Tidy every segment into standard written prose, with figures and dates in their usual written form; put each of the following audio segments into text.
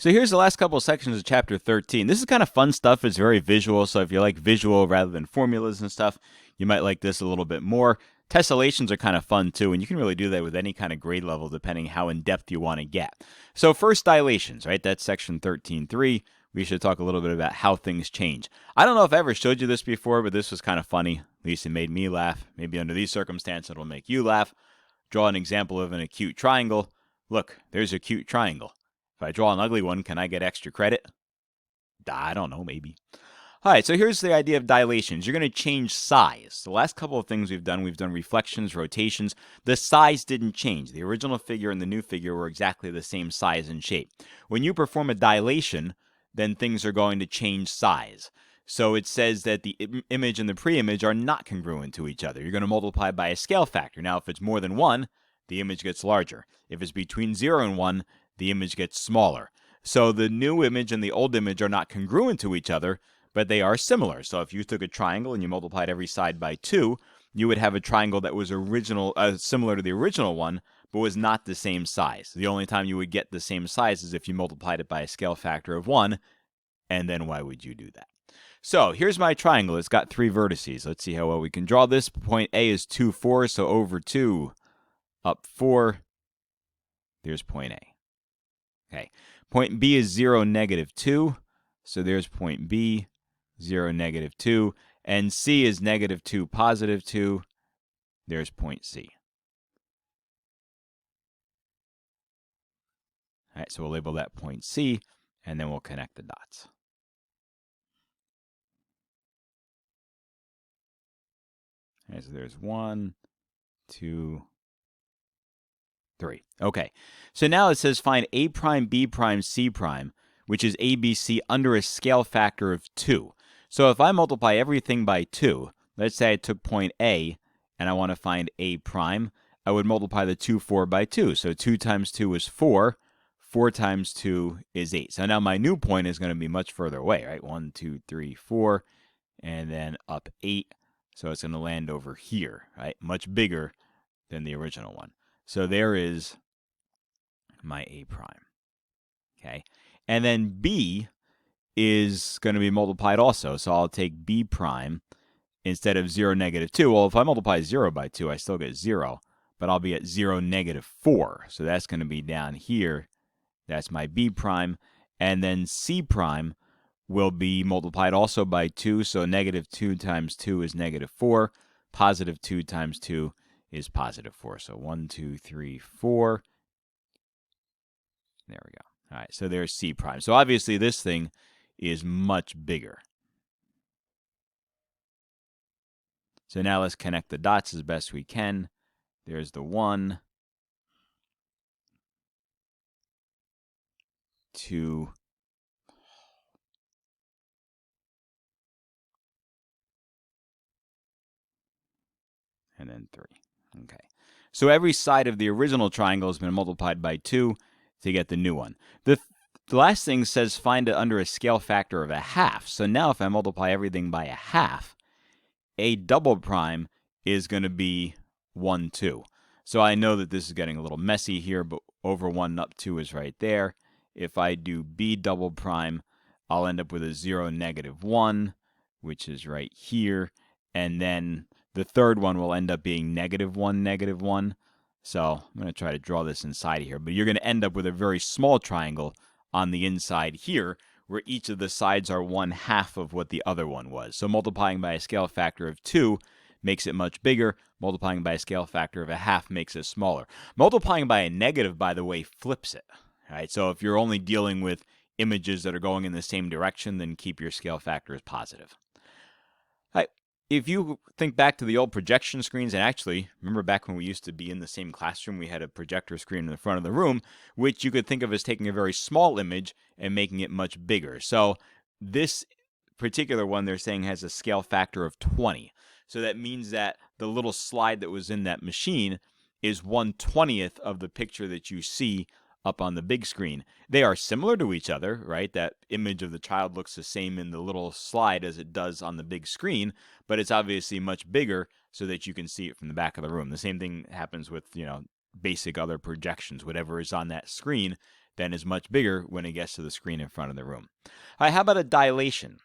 So here's the last couple of sections of chapter 13. This is kind of fun stuff. It's very visual, so if you like visual rather than formulas and stuff, you might like this a little bit more. Tessellations are kind of fun too, and you can really do that with any kind of grade level depending how in-depth you want to get. So first, dilations, right? That's section 13.3. We should talk a little bit about how things change. I don't know if I ever showed you this before, but this was kind of funny. At least it made me laugh. Maybe under these circumstances, it'll make you laugh. Draw an example of an acute triangle. Look, there's a acute triangle. If I draw an ugly one, can I get extra credit? I don't know, maybe. All right, so here's the idea of dilations. You're going to change size. The last couple of things we've done reflections, rotations. The size didn't change. The original figure and the new figure were exactly the same size and shape. When you perform a dilation, then things are going to change size. So it says that the image and the pre-image are not congruent to each other. You're going to multiply by a scale factor. Now, if it's more than 1, the image gets larger. If it's between 0 and 1, the image gets smaller. So the new image and the old image are not congruent to each other, but they are similar. So if you took a triangle and you multiplied every side by 2, you would have a triangle that was similar to the original one, but was not the same size. The only time you would get the same size is if you multiplied it by a scale factor of 1, and then why would you do that? So here's my triangle. It's got 3 vertices. Let's see how well we can draw this. Point A is 2, 4, so over 2, up 4. There's point A. Okay, point B is 0, negative 2. So there's point B, 0, negative 2. And C is negative 2, positive 2. There's point C. All right, so we'll label that point C, and then we'll connect the dots. All right, so there's 1, 2, 3. Okay, so now it says find A prime, B prime, C prime, which is ABC under a scale factor of 2. So if I multiply everything by 2, let's say I took point A and I want to find A prime, I would multiply the 2, 4 by 2. So 2 times 2 is 4. 4 times 2 is 8. So now my new point is going to be much further away, right? 1, 2, 3, 4, and then up 8. So it's going to land over here, right? Much bigger than the original one. So there is my A prime. Okay. And then B is going to be multiplied also. So I'll take B prime instead of 0, negative 2. Well, if I multiply 0 by 2, I still get 0. But I'll be at 0, negative 4. So that's going to be down here. That's my B prime. And then C prime will be multiplied also by 2. So negative 2 times 2 is negative 4. Positive 2 times 2 is positive 4. So 1, 2, 3, 4. There we go. All right, so there's C prime. So obviously this thing is much bigger. So now let's connect the dots as best we can. There's the 1, 2, and then 3. Okay. So every side of the original triangle has been multiplied by 2 to get the new one. The last thing says find it under a scale factor of a half. So now if I multiply everything by a half, A double prime is going to be 1, 2. So I know that this is getting a little messy here, but over 1 up 2 is right there. If I do B double prime, I'll end up with a 0, negative 1, which is right here. And then the third one will end up being negative 1, negative 1. So I'm going to try to draw this inside here. But you're going to end up with a very small triangle on the inside here, where each of the sides are 1/2 of what the other one was. So multiplying by a scale factor of 2 makes it much bigger. Multiplying by a scale factor of a half makes it smaller. Multiplying by a negative, by the way, flips it. All right, so if you're only dealing with images that are going in the same direction, then keep your scale factor as positive. All right, if you think back to the old projection screens, and actually, remember back when we used to be in the same classroom, we had a projector screen in the front of the room, which you could think of as taking a very small image and making it much bigger. So this particular one they're saying has a scale factor of 20. So that means that the little slide that was in that machine is 1/20th of the picture that you see up on the big screen. They are similar to each other, right? That image of the child looks the same in the little slide as it does on the big screen, but it's obviously much bigger so that you can see it from the back of the room. The same thing happens with, basic other projections. Whatever is on that screen, then is much bigger when it gets to the screen in front of the room. All right, how about a dilation?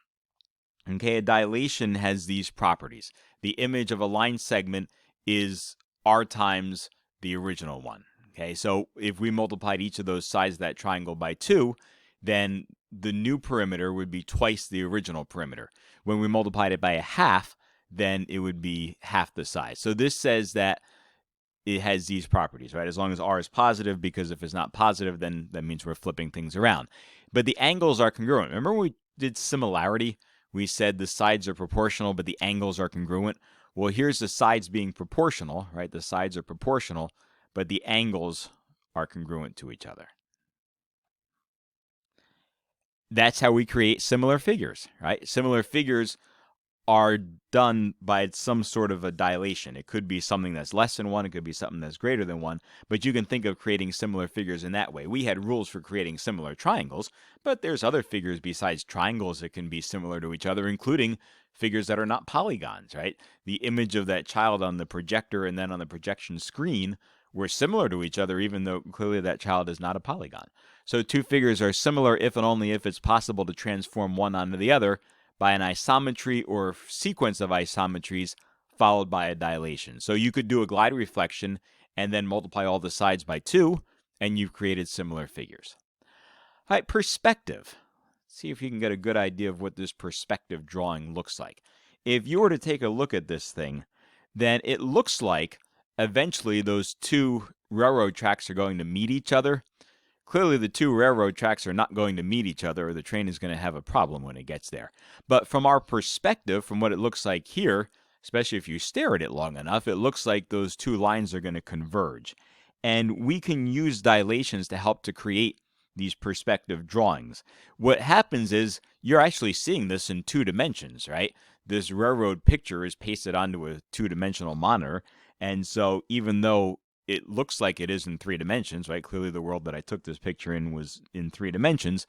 Okay, a dilation has these properties. The image of a line segment is r times the original one. Okay, so if we multiplied each of those sides of that triangle by 2, then the new perimeter would be twice the original perimeter. When we multiplied it by a half, then it would be half the size. So this says that it has these properties, right? As long as r is positive, because if it's not positive, then that means we're flipping things around. But the angles are congruent. Remember when we did similarity? We said the sides are proportional, but the angles are congruent. Well, here's the sides being proportional, right? The sides are proportional, but the angles are congruent to each other. That's how we create similar figures, right? Similar figures are done by some sort of a dilation. It could be something that's less than 1. It could be something that's greater than 1. But you can think of creating similar figures in that way. We had rules for creating similar triangles, but there's other figures besides triangles that can be similar to each other, including figures that are not polygons, right? The image of that child on the projector and then on the projection screen were similar to each other, even though clearly that child is not a polygon. So two figures are similar if and only if it's possible to transform one onto the other by an isometry or sequence of isometries followed by a dilation. So you could do a glide reflection and then multiply all the sides by 2, and you've created similar figures. All right, perspective. See if you can get a good idea of what this perspective drawing looks like. If you were to take a look at this thing, then it looks like eventually those two railroad tracks are going to meet each other. Clearly, the two railroad tracks are not going to meet each other, or the train is going to have a problem when it gets there. But from our perspective, from what it looks like here, especially if you stare at it long enough, it looks like those two lines are going to converge. And we can use dilations to help to create these perspective drawings. What happens is you're actually seeing this in 2 dimensions, right? This railroad picture is pasted onto a 2-dimensional monitor. And so even though it looks like it is in 3 dimensions, right? Clearly the world that I took this picture in was in 3 dimensions.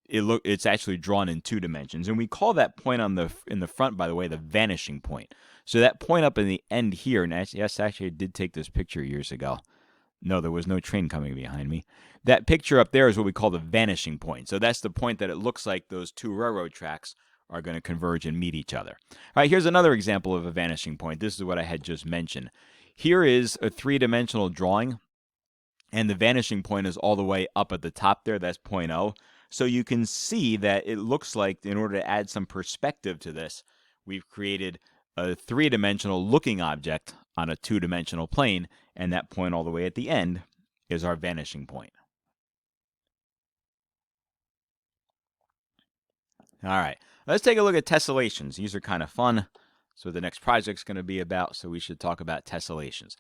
It's actually drawn in 2 dimensions. And we call that point in the front, by the way, the vanishing point. So that point up in the end here, and yes, actually I did take this picture years ago. No, there was no train coming behind me. That picture up there is what we call the vanishing point. So that's the point that it looks like those 2 railroad tracks are going to converge and meet each other. All right, here's another example of a vanishing point. This is what I had just mentioned. Here is a 3-dimensional drawing, and the vanishing point is all the way up at the top there. That's point O. So you can see that it looks like, in order to add some perspective to this, we've created a 3-dimensional looking object on a 2-dimensional plane, and that point all the way at the end is our vanishing point. All right, let's take a look at tessellations. These are kind of fun. So the next project's going to be about, so we should talk about tessellations.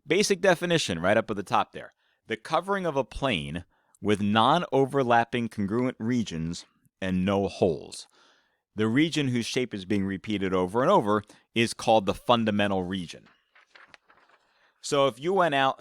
Basic definition right up at the top there. The covering of a plane with non-overlapping congruent regions and no holes. The region whose shape is being repeated over and over is called the fundamental region. So if you went out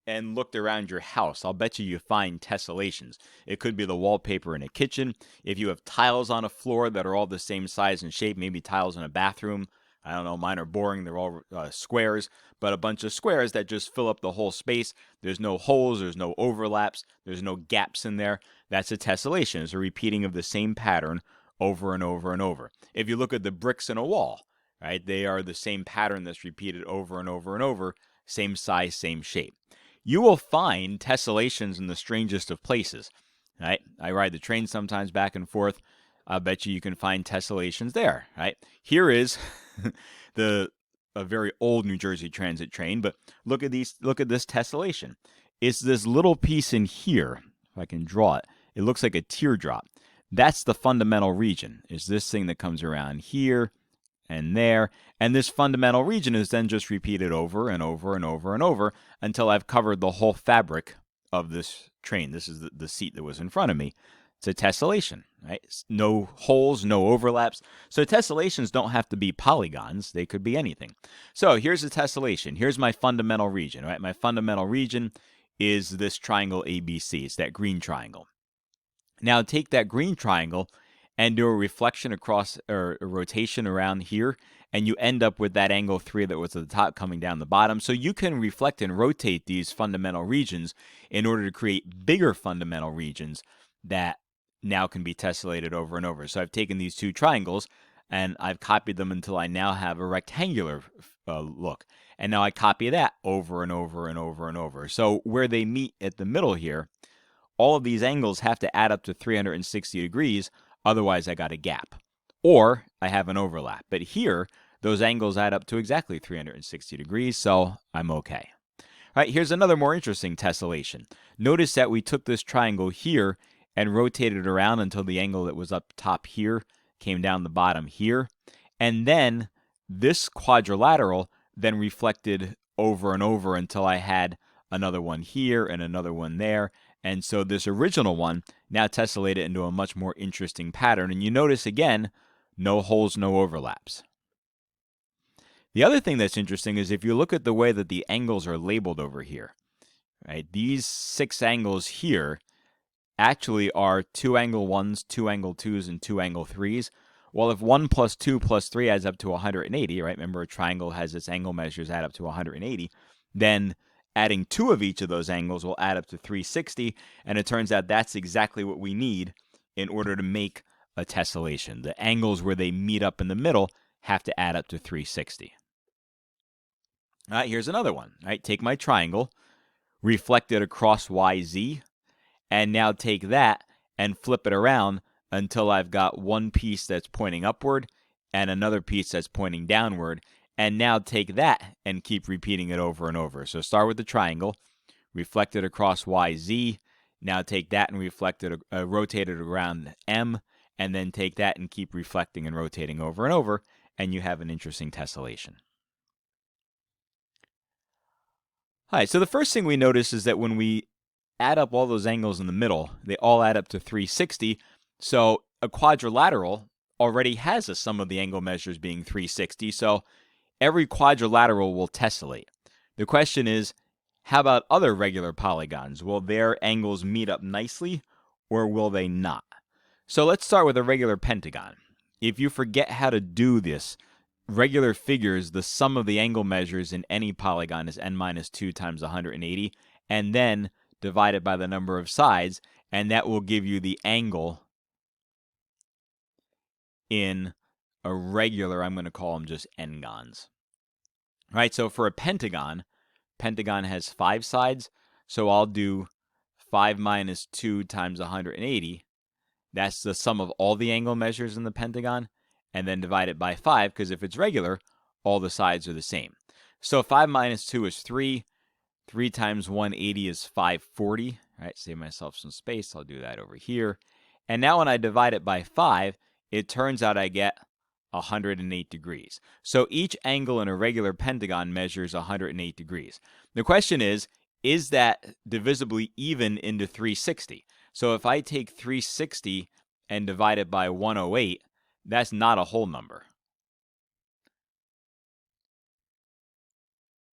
and looked around your house, I'll bet you find tessellations. It could be the wallpaper in a kitchen. If you have tiles on a floor that are all the same size and shape, maybe tiles in a bathroom. I don't know, mine are boring. They're all squares, but a bunch of squares that just fill up the whole space. There's no holes. There's no overlaps. There's no gaps in there. That's a tessellation. It's a repeating of the same pattern over and over and over. If you look at the bricks in a wall, right, they are the same pattern that's repeated over and over and over, same size, same shape. You will find tessellations in the strangest of places, right? I ride the train sometimes back and forth. I bet you can find tessellations there, right? Here is a very old New Jersey Transit train, but look at this tessellation. It's this little piece in here. If I can draw it, it looks like a teardrop. That's the fundamental region. Is this thing that comes around here and there, and this fundamental region is then just repeated over and over and over and over until I've covered the whole fabric of this train. This is the seat that was in front of me. It's a tessellation, right? No holes, no overlaps. So tessellations don't have to be polygons. They could be anything. So here's a tessellation. Here's my fundamental region, right? My fundamental region is this triangle ABC. It's that green triangle. Now take that green triangle and do a reflection across or a rotation around here, and you end up with that angle 3 that was at the top coming down the bottom. So you can reflect and rotate these fundamental regions in order to create bigger fundamental regions that now can be tessellated over and over. So I've taken these two triangles and I've copied them until I now have a rectangular look. And now I copy that over and over and over and over. So where they meet at the middle here, all of these angles have to add up to 360 degrees, otherwise I got a gap. Or I have an overlap. But here, those angles add up to exactly 360 degrees, so I'm okay. All right, here's another more interesting tessellation. Notice that we took this triangle here and rotated it around until the angle that was up top here came down the bottom here. And then this quadrilateral then reflected over and over until I had another one here and another one there. And so this original one now tessellated into a much more interesting pattern. And you notice again, no holes, no overlaps. The other thing that's interesting is if you look at the way that the angles are labeled over here, right? These 6 angles here actually are 2 angle 1s, 2 angle 2s, and 2 angle 3s. Well, if 1 plus 2 plus 3 adds up to 180, right? Remember, a triangle has its angle measures add up to 180. Then adding 2 of each of those angles will add up to 360. And it turns out that's exactly what we need in order to make a tessellation. The angles where they meet up in the middle have to add up to 360. All right, here's another one. All right, take my triangle, reflect it across YZ, and now take that and flip it around until I've got one piece that's pointing upward and another piece that's pointing downward. And now take that and keep repeating it over and over. So start with the triangle, reflect it across YZ. Now take that and rotate it around M, and then take that and keep reflecting and rotating over and over, and you have an interesting tessellation. All right, so the first thing we notice is that when we add up all those angles in the middle, they all add up to 360. So a quadrilateral already has a sum of the angle measures being 360. So every quadrilateral will tessellate. The question is, how about other regular polygons? Will their angles meet up nicely, or will they not? So let's start with a regular pentagon. If you forget how to do this, regular figures, the sum of the angle measures in any polygon is n minus 2 times 180, and then divide it by the number of sides, and that will give you the angle in a regular, I'm going to call them just n-gons. All right, so for a pentagon has 5 sides, so I'll do 5 minus 2 times 180. That's the sum of all the angle measures in the pentagon, and then divide it by 5, because if it's regular, all the sides are the same. So 5 minus 2 is 3. 3 times 180 is 540. All right, save myself some space. I'll do that over here. And now when I divide it by 5, it turns out I get 108 degrees. So each angle in a regular pentagon measures 108 degrees. The question is that divisibly even into 360? So if I take 360 and divide it by 108, that's not a whole number.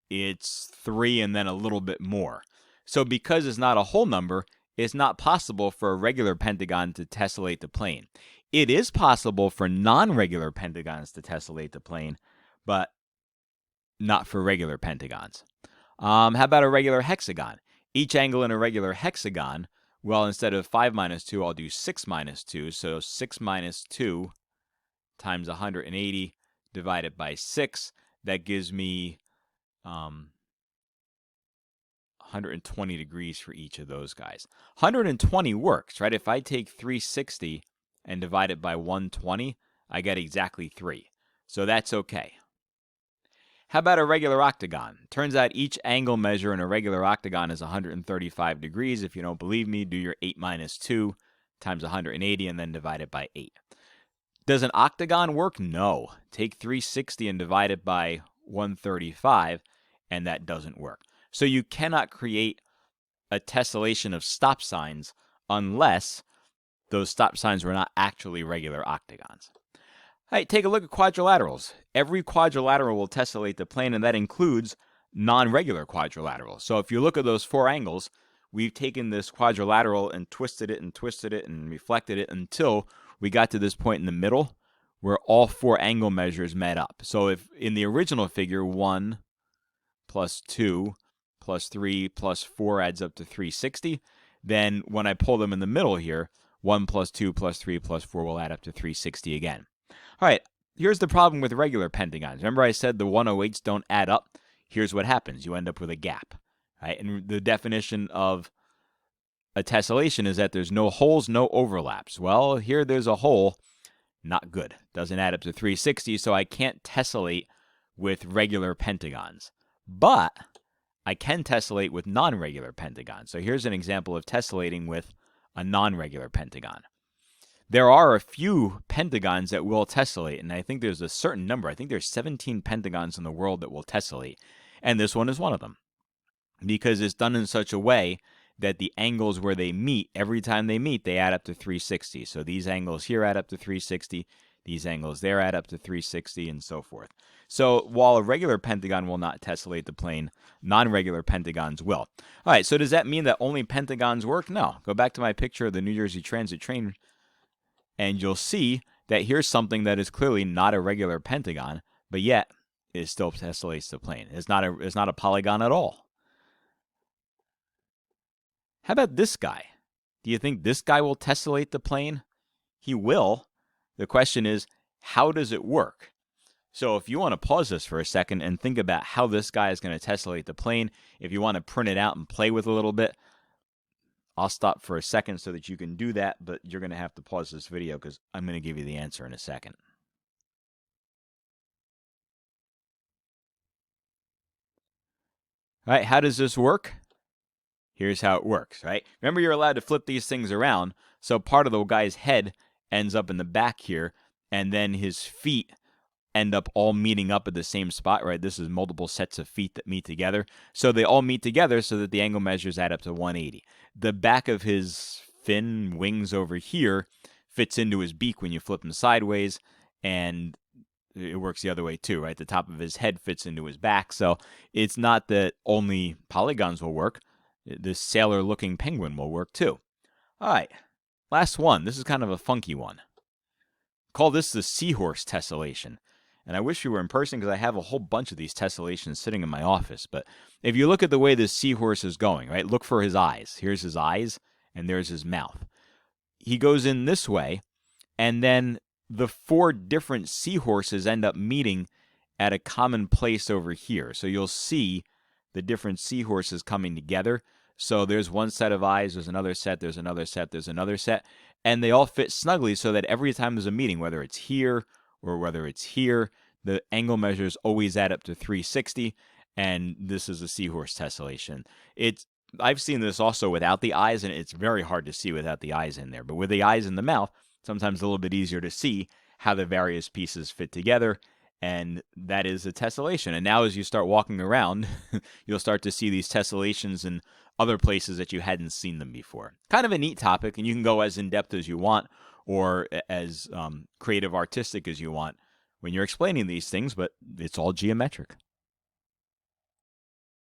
It's 3 and then a little bit more. So because it's not a whole number, it's not possible for a regular pentagon to tessellate the plane. It is possible for non-regular pentagons to tessellate the plane, but not for regular pentagons. How about a regular hexagon? Each angle in a regular hexagon, well, instead of 5 minus 2, I'll do 6 minus 2. So 6 minus 2 times 180 divided by 6. That gives me 120 degrees for each of those guys. 120 works, right? If I take 360 and divide it by 120, I get exactly 3. So that's okay. How about a regular octagon? Turns out each angle measure in a regular octagon is 135 degrees. If you don't believe me, do your 8 minus 2 times 180 and then divide it by 8. Does an octagon work? No. Take 360 and divide it by 135, and that doesn't work. So you cannot create a tessellation of stop signs unless those stop signs were not actually regular octagons. All right, take a look at quadrilaterals. Every quadrilateral will tessellate the plane, and that includes non-regular quadrilaterals. So if you look at those 4 angles, we've taken this quadrilateral and twisted it and reflected it until we got to this point in the middle where all four angle measures met up. So if in the original figure, 1 plus 2 plus 3 plus 4 adds up to 360, then when I pull them in the middle here, 1 plus 2 plus 3 plus 4 will add up to 360 again. All right, here's the problem with regular pentagons. Remember I said the 108s don't add up? Here's what happens. You end up with a gap. Right? And the definition of a tessellation is that there's no holes, no overlaps. Well, here there's a hole. Not good. Doesn't add up to 360, so I can't tessellate with regular pentagons. But I can tessellate with non-regular pentagons. So here's an example of tessellating with a non-regular pentagon. There are a few pentagons that will tessellate, and I think there's a certain number. I think there's 17 pentagons in the world that will tessellate, and this one is one of them, because it's done in such a way that the angles where they meet, every time they meet, they add up to 360. So these angles here add up to 360, these angles there add up to 360, and so forth. So while a regular pentagon will not tessellate the plane, non-regular pentagons will. All right, so does that mean that only pentagons work? No. Go back to my picture of the New Jersey Transit train, and you'll see that here's something that is clearly not a regular pentagon, but yet it still tessellates the plane. It's not a polygon at all. How about this guy? Do you think this guy will tessellate the plane? He will. The question is, how does it work? So if you want to pause this for a second and think about how this guy is going to tessellate the plane, if you want to print it out and play with it a little bit, I'll stop for a second so that you can do that, but you're going to have to pause this video because I'm going to give you the answer in a second. All right, how does this work? Here's how it works, right? Remember, you're allowed to flip these things around, so part of the guy's head ends up in the back here, and then his feet end up all meeting up at the same spot, right? This is multiple sets of feet that meet together. So they all meet together so that the angle measures add up to 180. The back of his fin wings over here fits into his beak when you flip him sideways, and it works the other way too, right? The top of his head fits into his back. So it's not that only polygons will work. This sailor-looking penguin will work too. All right, last one. This is kind of a funky one. Call this the seahorse tessellation. And I wish you were in person because I have a whole bunch of these tessellations sitting in my office. But if you look at the way this seahorse is going, right, look for his eyes. Here's his eyes, and there's his mouth. He goes in this way, and then the four different seahorses end up meeting at a common place over here. So you'll see the different seahorses coming together. So there's one set of eyes, there's another set, there's another set, there's another set, and they all fit snugly so that every time there's a meeting, whether it's here or whether it's here, the angle measures always add up to 360, and this is a seahorse tessellation. I've seen this also without the eyes, and it's very hard to see without the eyes in there. But with the eyes in the mouth, sometimes a little bit easier to see how the various pieces fit together, and that is a tessellation. And now as you start walking around, you'll start to see these tessellations in other places that you hadn't seen them before. Kind of a neat topic, and you can go as in-depth as you want or as creative artistic as you want when you're explaining these things, but it's all geometric.